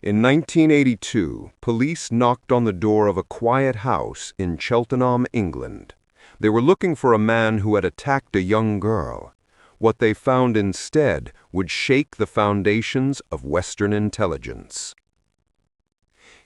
In 1982, police knocked on the door of a quiet house in Cheltenham, England. They were looking for a man who had attacked a young girl. What they found instead would shake the foundations of Western intelligence.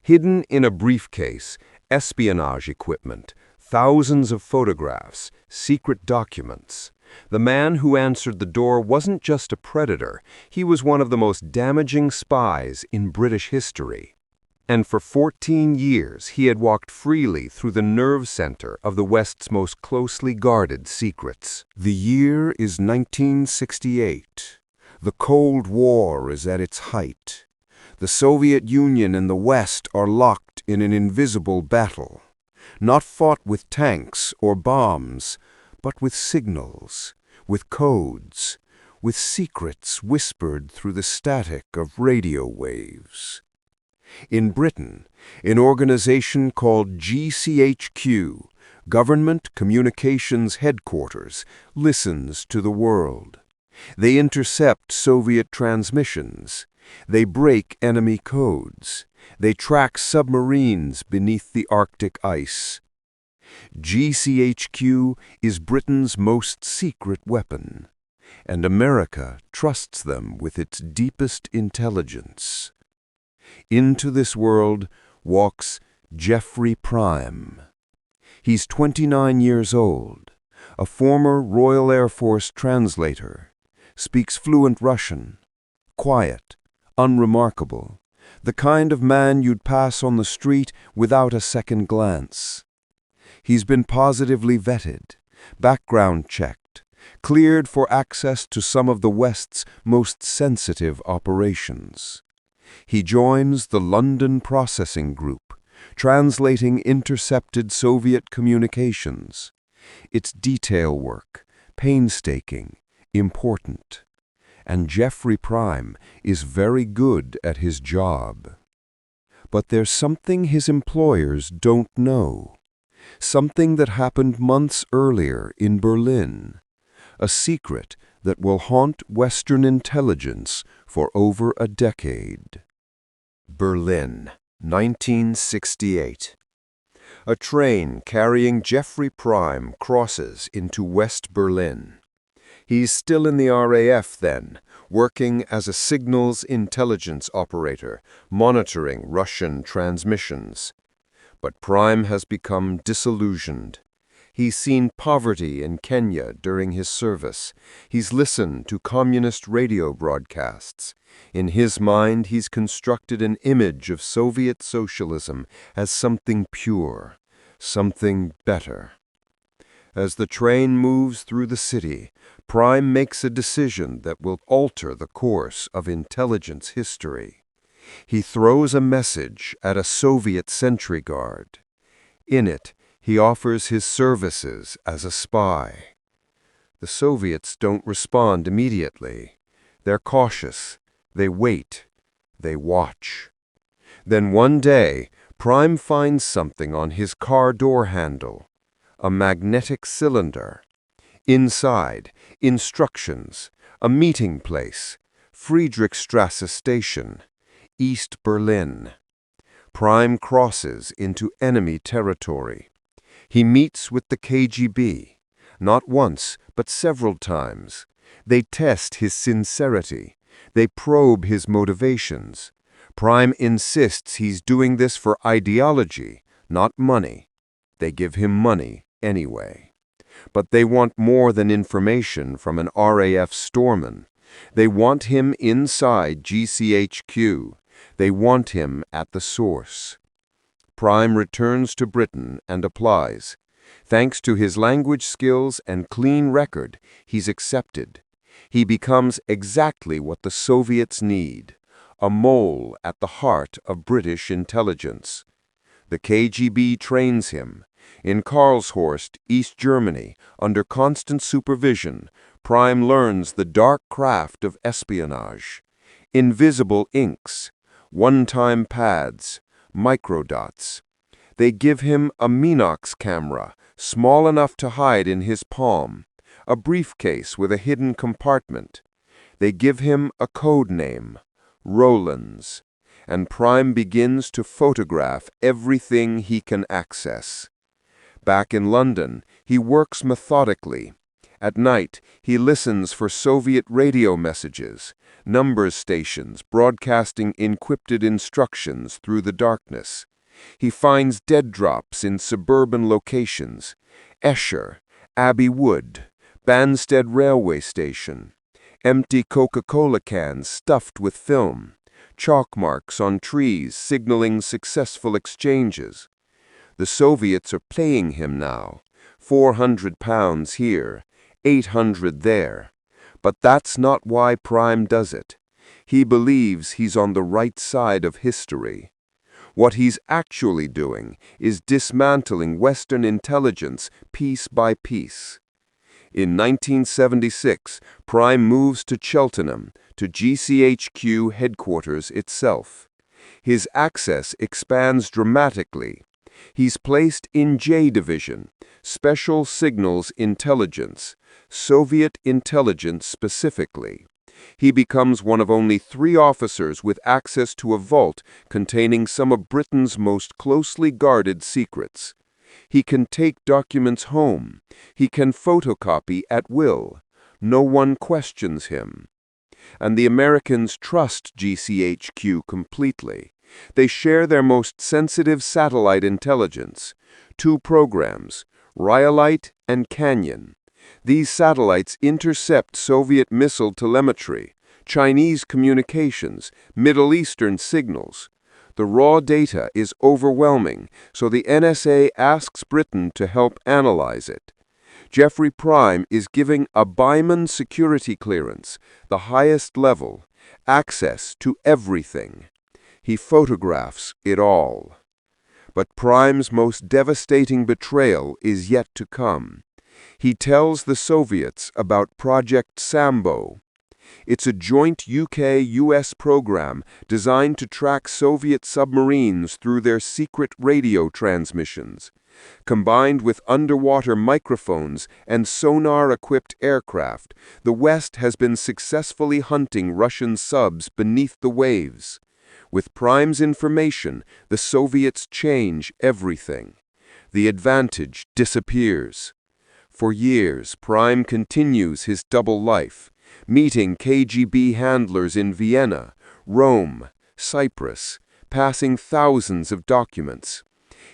Hidden in a briefcase, espionage equipment, thousands of photographs, secret documents. The man who answered the door wasn't just a predator, he was one of the most damaging spies in British history. And for 14 years he had walked freely through the nerve center of the West's most closely guarded secrets. The year is 1968. The Cold War is at its height. The Soviet Union and the West are locked in an invisible battle, not fought with tanks or bombs, but with signals, with codes, with secrets whispered through the static of radio waves. In Britain, an organization called GCHQ, Government Communications Headquarters, listens to the world. They intercept Soviet transmissions. They break enemy codes. They track submarines beneath the Arctic ice. GCHQ is Britain's most secret weapon, and America trusts them with its deepest intelligence. Into this world walks Jeffrey Prime. He's 29 years old, a former Royal Air Force translator, speaks fluent Russian, quiet, unremarkable, the kind of man you'd pass on the street without a second glance. He's been positively vetted, background checked, cleared for access to some of the West's most sensitive operations. He joins the London Processing Group, translating intercepted Soviet communications. It's detail work, painstaking, important. And Jeffrey Prime is very good at his job. But there's something his employers don't know. Something that happened months earlier in Berlin. A secret that will haunt Western intelligence for over a decade. Berlin, 1968. A train carrying Jeffrey Prime crosses into West Berlin. He's still in the RAF then, working as a signals intelligence operator, monitoring Russian transmissions. But Prime has become disillusioned. He's seen poverty in Kenya during his service. He's listened to communist radio broadcasts. In his mind, he's constructed an image of Soviet socialism as something pure, something better. As the train moves through the city, Prime makes a decision that will alter the course of intelligence history. He throws a message at a Soviet sentry guard. In it, he offers his services as a spy. The Soviets don't respond immediately. They're cautious. They wait. They watch. Then one day, Prime finds something on his car door handle. A magnetic cylinder. Inside, instructions, a meeting place, Friedrichstrasse Station, East Berlin. Prime crosses into enemy territory. He meets with the KGB, not once, but several times. They test his sincerity. They probe his motivations. Prime insists he's doing this for ideology, not money. They give him money anyway. But they want more than information from an RAF storeman. They want him inside GCHQ. They want him at the source. Prime returns to Britain and applies. Thanks to his language skills and clean record, he's accepted. He becomes exactly what the Soviets need, a mole at the heart of British intelligence. The KGB trains him. In Karlshorst, East Germany, under constant supervision, Prime learns the dark craft of espionage. Invisible inks, one-time pads, microdots. They give him a Minox camera, small enough to hide in his palm, a briefcase with a hidden compartment. They give him a code name, Rollins. and Prime begins to photograph everything he can access. Back in London, he works methodically. At night, he listens for Soviet radio messages, numbers stations broadcasting encrypted instructions through the darkness. He finds dead drops in suburban locations: Esher, Abbey Wood, Banstead Railway Station, empty Coca-Cola cans stuffed with film, chalk marks on trees signaling successful exchanges. The Soviets are playing him now. 400 pounds here, 800 there. But that's not why Prime does it. He believes he's on the right side of history. What he's actually doing is dismantling Western intelligence piece by piece. In 1976, Prime moves to Cheltenham, to GCHQ headquarters itself. His access expands dramatically. He's placed in J Division, Special Signals Intelligence, Soviet intelligence specifically. He becomes one of only 3 officers with access to a vault containing some of Britain's most closely guarded secrets. He can take documents home. He can photocopy at will. No one questions him. And the Americans trust GCHQ completely. They share their most sensitive satellite intelligence. 2 programs, Rhyolite and Canyon. These satellites intercept Soviet missile telemetry, Chinese communications, Middle Eastern signals. The raw data is overwhelming, so the NSA asks Britain to help analyze it. Jeffrey Prime is giving a Byman security clearance, the highest level, access to everything. He photographs it all. But Prime's most devastating betrayal is yet to come. He tells the Soviets about Project Sambo. It's a joint UK-US program designed to track Soviet submarines through their secret radio transmissions. Combined with underwater microphones and sonar-equipped aircraft, the West has been successfully hunting Russian subs beneath the waves. With Prime's information, the Soviets change everything. The advantage disappears. For years, Prime continues his double life, meeting KGB handlers in Vienna, Rome, Cyprus, passing thousands of documents.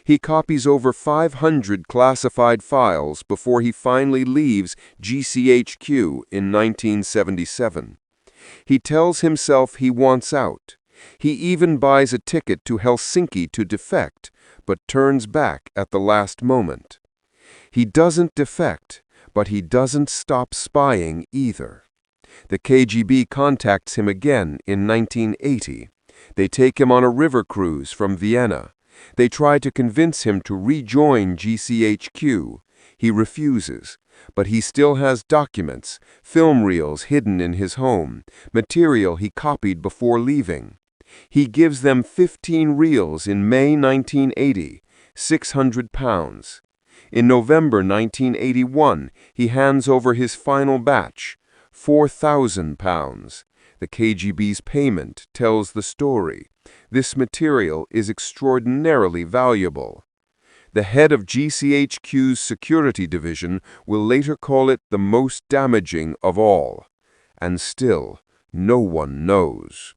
He copies over 500 classified files before he finally leaves GCHQ in 1977. He tells himself he wants out. He even buys a ticket to Helsinki to defect, but turns back at the last moment. He doesn't defect, but he doesn't stop spying either. The KGB contacts him again in 1980. They take him on a river cruise from Vienna. They try to convince him to rejoin GCHQ. He refuses, but he still has documents, film reels hidden in his home, material he copied before leaving. He gives them 15 reels in May 1980, 600 pounds. In November 1981, he hands over his final batch, 4,000 pounds. The KGB's payment tells the story. This material is extraordinarily valuable. The head of GCHQ's security division will later call it the most damaging of all. And still, no one knows.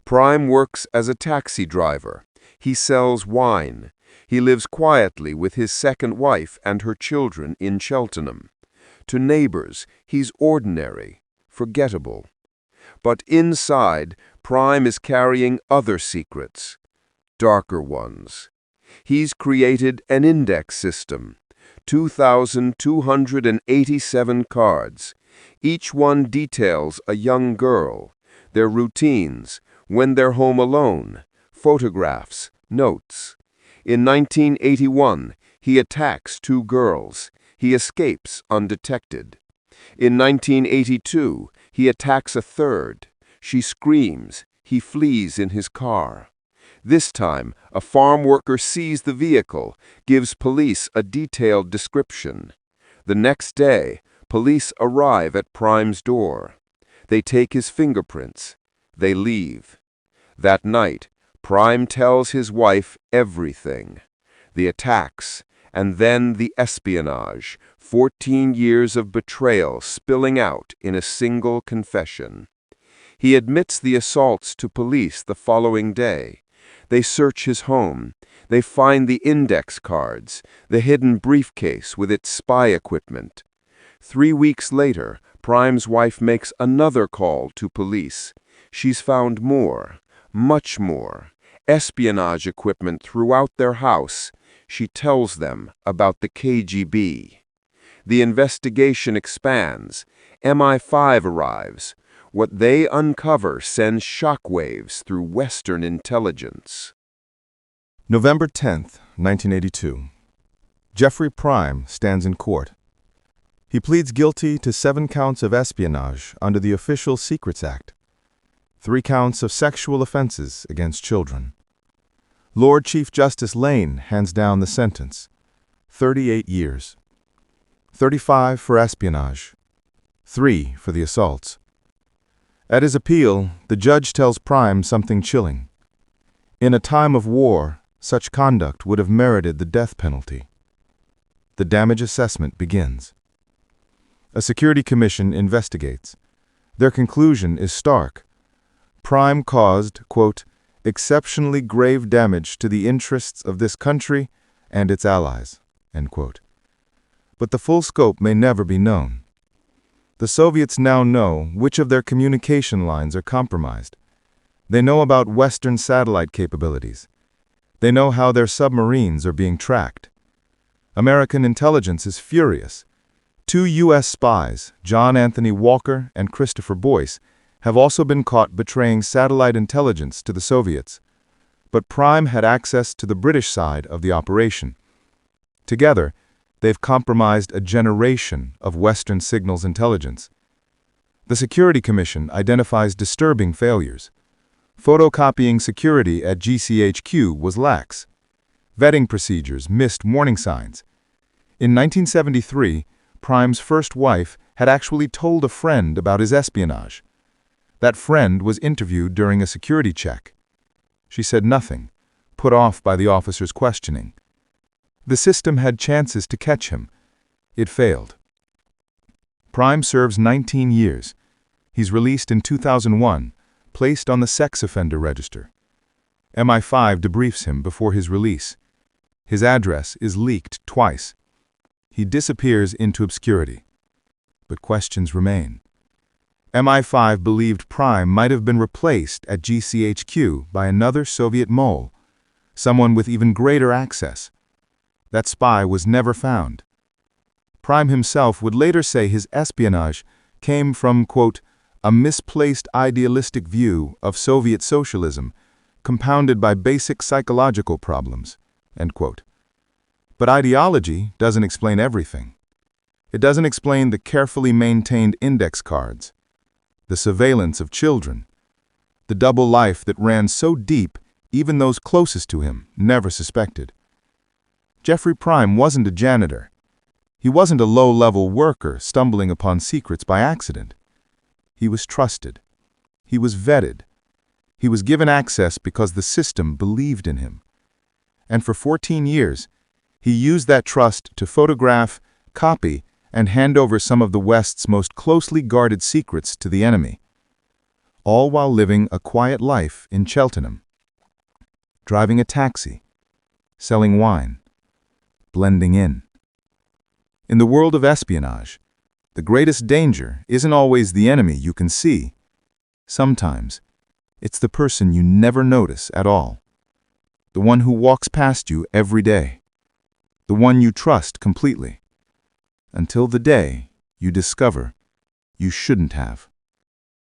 Prime works as a taxi driver. He sells wine. He lives quietly with his second wife and her children in Cheltenham. To neighbors, he's ordinary, forgettable. But inside, Prime is carrying other secrets, darker ones. He's created an index system, 2,287 cards. Each one details a young girl, their routines, when they're home alone, photographs, notes. In 1981, he attacks 2 girls. He escapes undetected. In 1982, he attacks a third. She screams. He flees in his car. This time, a farm worker sees the vehicle, gives police a detailed description. The next day, police arrive at Prime's door. They take his fingerprints. They leave. That night, Prime tells his wife everything. The attacks, and then the espionage, 14 years of betrayal spilling out in a single confession. He admits the assaults to police the following day. They search his home. They find the index cards, the hidden briefcase with its spy equipment. 3 weeks later, Prime's wife makes another call to police. She's found more, much more, espionage equipment throughout their house. She tells them about the KGB. The investigation expands. MI5 arrives. What they uncover sends shockwaves through Western intelligence. November 10th, 1982. Jeffrey Prime stands in court. He pleads guilty to 7 counts of espionage under the Official Secrets Act, 3 counts of sexual offenses against children. Lord Chief Justice Lane hands down the sentence, 38 years. 35 for espionage, 3 for the assaults. At his appeal, the judge tells Prime something chilling. In a time of war, such conduct would have merited the death penalty. The damage assessment begins. A security commission investigates. Their conclusion is stark. Prime caused, quote, exceptionally grave damage to the interests of this country and its allies, end quote. But the full scope may never be known. The Soviets now know which of their communication lines are compromised. They know about Western satellite capabilities. They know how their submarines are being tracked. American intelligence is furious. 2 U.S. spies, John Anthony Walker and Christopher Boyce, have also been caught betraying satellite intelligence to the Soviets. But Prime had access to the British side of the operation. Together, they've compromised a generation of Western signals intelligence. The Security Commission identifies disturbing failures. Photocopying security at GCHQ was lax. Vetting procedures missed warning signs. In 1973, Prime's first wife had actually told a friend about his espionage. That friend was interviewed during a security check. She said nothing, put off by the officer's questioning. The system had chances to catch him. It failed. Prime serves 19 years. He's released in 2001, placed on the sex offender register. MI5 debriefs him before his release. His address is leaked twice. He disappears into obscurity. But questions remain. MI5 believed Prime might have been replaced at GCHQ by another Soviet mole, someone with even greater access. That spy was never found. Prime himself would later say his espionage came from, quote, a misplaced idealistic view of Soviet socialism, compounded by basic psychological problems, end quote. But ideology doesn't explain everything. It doesn't explain the carefully maintained index cards, the surveillance of children, the double life that ran so deep even those closest to him never suspected. Jeffrey Prime wasn't a janitor. He wasn't a low-level worker stumbling upon secrets by accident. He was trusted. He was vetted. He was given access because the system believed in him. And for 14 years, he used that trust to photograph, copy, and hand over some of the West's most closely guarded secrets to the enemy, all while living a quiet life in Cheltenham, driving a taxi, selling wine, blending in. In the world of espionage, the greatest danger isn't always the enemy you can see. Sometimes, it's the person you never notice at all, the one who walks past you every day, the one you trust completely, until the day you discover you shouldn't have.